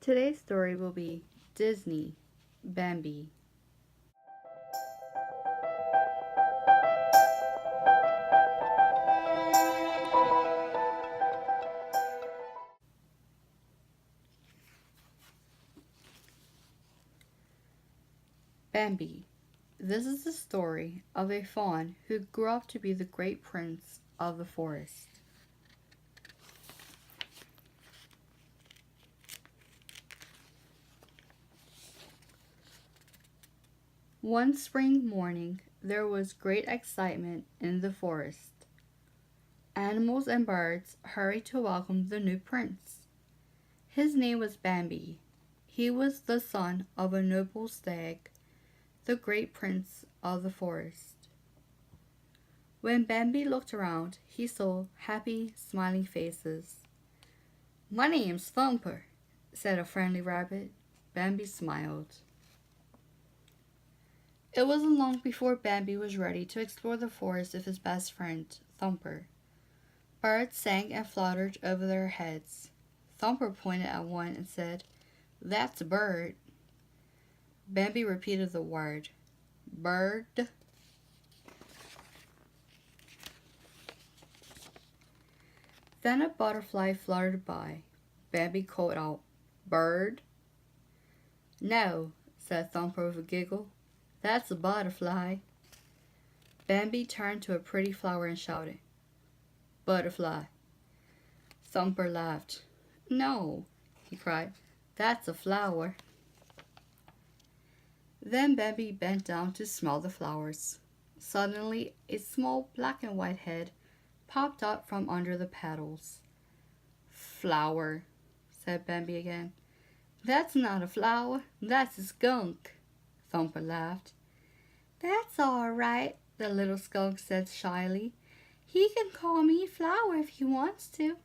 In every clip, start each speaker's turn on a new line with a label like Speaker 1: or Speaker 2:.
Speaker 1: Today's story will be Disney, Bambi. Bambi. This is the story of a fawn who grew up to be the great prince of the forest. One spring morning, there was great excitement in the forest. Animals and birds hurried to welcome the new prince. His name was Bambi. He was the son of a noble stag, the great prince of the forest. When Bambi looked around, he saw happy, smiling faces. "My name's Thumper," said a friendly rabbit. Bambi smiled. It wasn't long before Bambi was ready to explore the forest with his best friend, Thumper. Birds sang and fluttered over their heads. Thumper pointed at one and said, "That's a bird." Bambi repeated the word, "Bird." Then a butterfly fluttered by. Bambi called out, "Bird?" "No," said Thumper with a giggle. "That's a butterfly." Bambi turned to a pretty flower and shouted, "Butterfly." Thumper laughed. "No," he cried, "that's a flower." Then Bambi bent down to smell the flowers. Suddenly, a small black and white head popped up from under the petals. "Flower," said Bambi again. "That's not a flower, that's a skunk." Thumper laughed. "That's all right," the little skunk said shyly. "He can call me Flower if he wants to."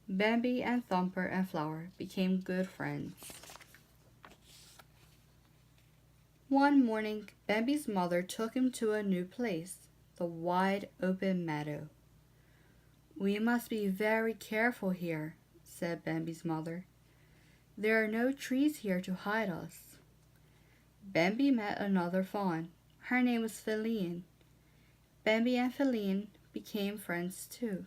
Speaker 1: Bambi and Thumper and Flower became good friends. One morning, Bambi's mother took him to a new place, the wide open meadow. "We must be very careful here," said Bambi's mother. "There are no trees here to hide us." Bambi met another fawn. Her name was Feline. Bambi and Feline became friends too.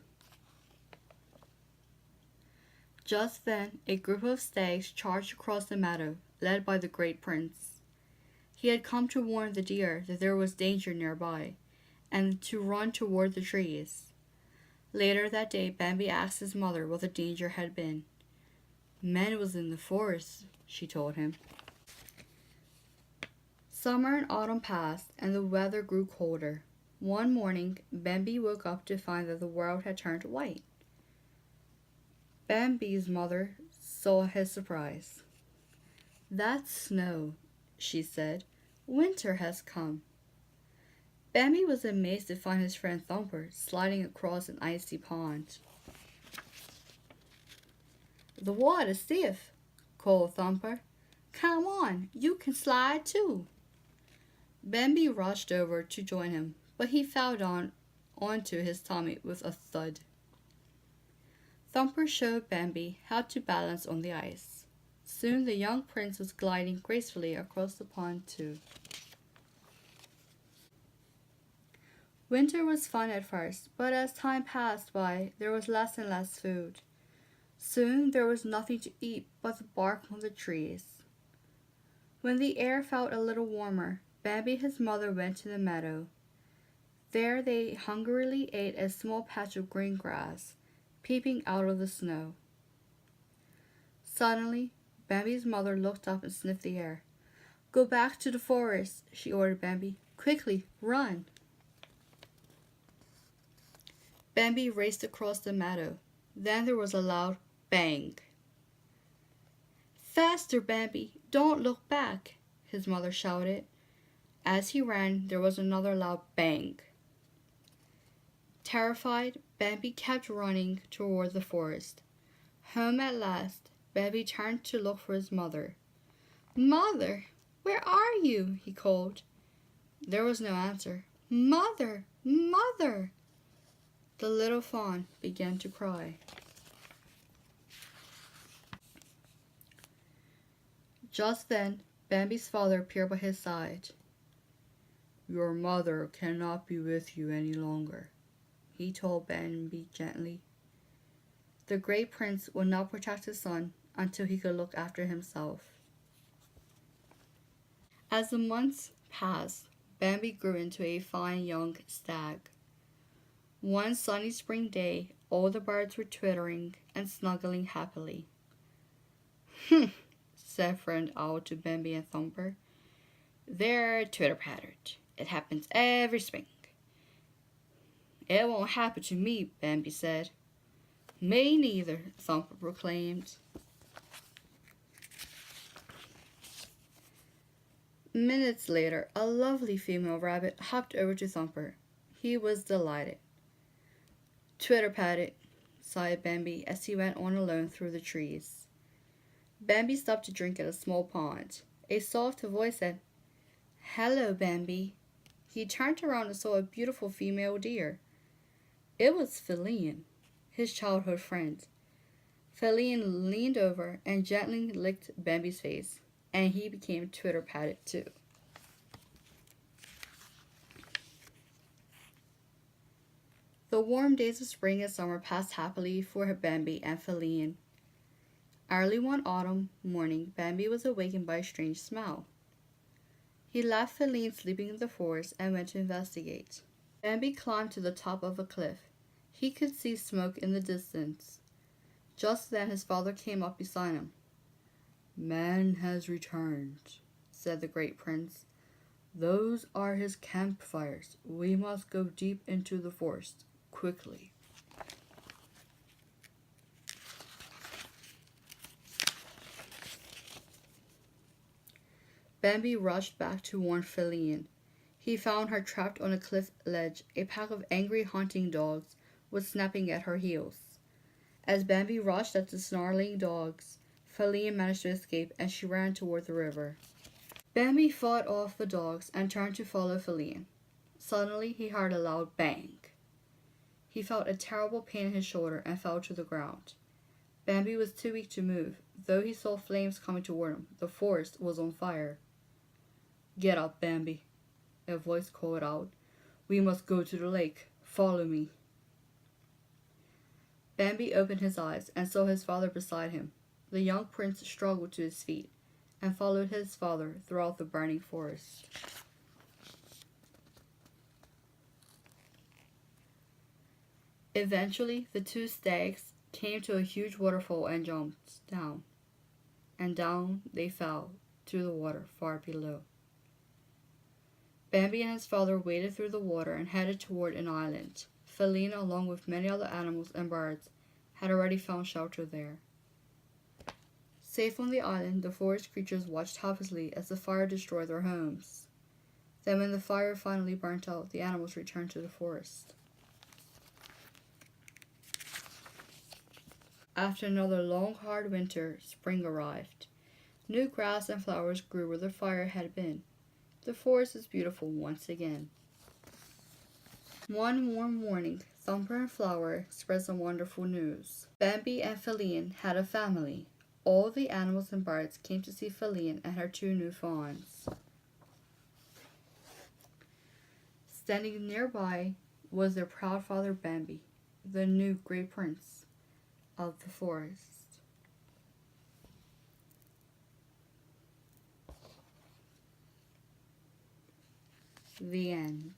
Speaker 1: Just then, a group of stags charged across the meadow, led by the great prince. He had come to warn the deer that there was danger nearby, and to run toward the trees. Later that day, Bambi asked his mother what the danger had been. "Men was in the forest," she told him. Summer and autumn passed, and the weather grew colder. One morning, Bambi woke up to find that the world had turned white. Bambi's mother saw his surprise. "That's snow," she said. "Winter has come." Bambi was amazed to find his friend Thumper sliding across an icy pond. "The water's stiff," called Thumper. "Come on, you can slide too." Bambi rushed over to join him, but he fell down onto his tummy with a thud. Thumper showed Bambi how to balance on the ice. Soon the young prince was gliding gracefully across the pond too. Winter was fun at first, but as time passed by, there was less and less food. Soon there was nothing to eat but the bark on the trees. When the air felt a little warmer, Bambi and his mother went to the meadow. There they hungrily ate a small patch of green grass, peeping out of the snow. Suddenly, Bambi's mother looked up and sniffed the air. "Go back to the forest," she ordered Bambi. "Quickly, run!" Bambi raced across the meadow. Then there was a loud bang. "Faster, Bambi! Don't look back!" his mother shouted. As he ran, there was another loud bang. Terrified, Bambi kept running toward the forest. Home at last, Bambi turned to look for his mother. "Mother, where are you?" he called. There was no answer. "Mother! Mother!" The little fawn began to cry. Just then, Bambi's father appeared by his side. "Your mother cannot be with you any longer," he told Bambi gently. The great prince would not protect his son until he could look after himself. As the months passed, Bambi grew into a fine young stag. One sunny spring day, all the birds were twittering and snuggling happily. "Humph," said Friend Owl to Bambi and Thumper. "They're twitter-pattered. It happens every spring." "It won't happen to me," Bambi said. "Me neither," Thumper proclaimed. Minutes later, a lovely female rabbit hopped over to Thumper. He was delighted. "Twitter-patted," sighed Bambi as he went on alone through the trees. Bambi stopped to drink at a small pond. A soft voice said, "Hello, Bambi." He turned around and saw a beautiful female deer. It was Feline, his childhood friend. Feline leaned over and gently licked Bambi's face, and he became twitter-patted too. The warm days of spring and summer passed happily for Bambi and Feline. Early one autumn morning, Bambi was awakened by a strange smell. He left Feline sleeping in the forest and went to investigate. Bambi climbed to the top of a cliff. He could see smoke in the distance. Just then his father came up beside him. "Man has returned," said the great prince. "Those are his campfires. We must go deep into the forest, quickly." Bambi rushed back to warn Feline. He found her trapped on a cliff ledge. A pack of angry hunting dogs was snapping at her heels. As Bambi rushed at the snarling dogs, Feline managed to escape and she ran toward the river. Bambi fought off the dogs and turned to follow Feline. Suddenly he heard a loud bang. He felt a terrible pain in his shoulder and fell to the ground. Bambi was too weak to move, though he saw flames coming toward him. The forest was on fire. "Get up, Bambi," a voice called out. "We must go to the lake. Follow me." Bambi opened his eyes and saw his father beside him. The young prince struggled to his feet and followed his father throughout the burning forest. Eventually, the two stags came to a huge waterfall and jumped down. And down they fell to the water far below. Bambi and his father waded through the water and headed toward an island. Feline, along with many other animals and birds, had already found shelter there. Safe on the island, the forest creatures watched helplessly as the fire destroyed their homes. Then when the fire finally burnt out, the animals returned to the forest. After another long, hard winter, spring arrived. New grass and flowers grew where the fire had been. The forest is beautiful once again. One warm morning, Thumper and Flower spread some wonderful news. Bambi and Feline had a family. All the animals and birds came to see Feline and her two new fawns. Standing nearby was their proud father Bambi, the new great prince of the forest. The end.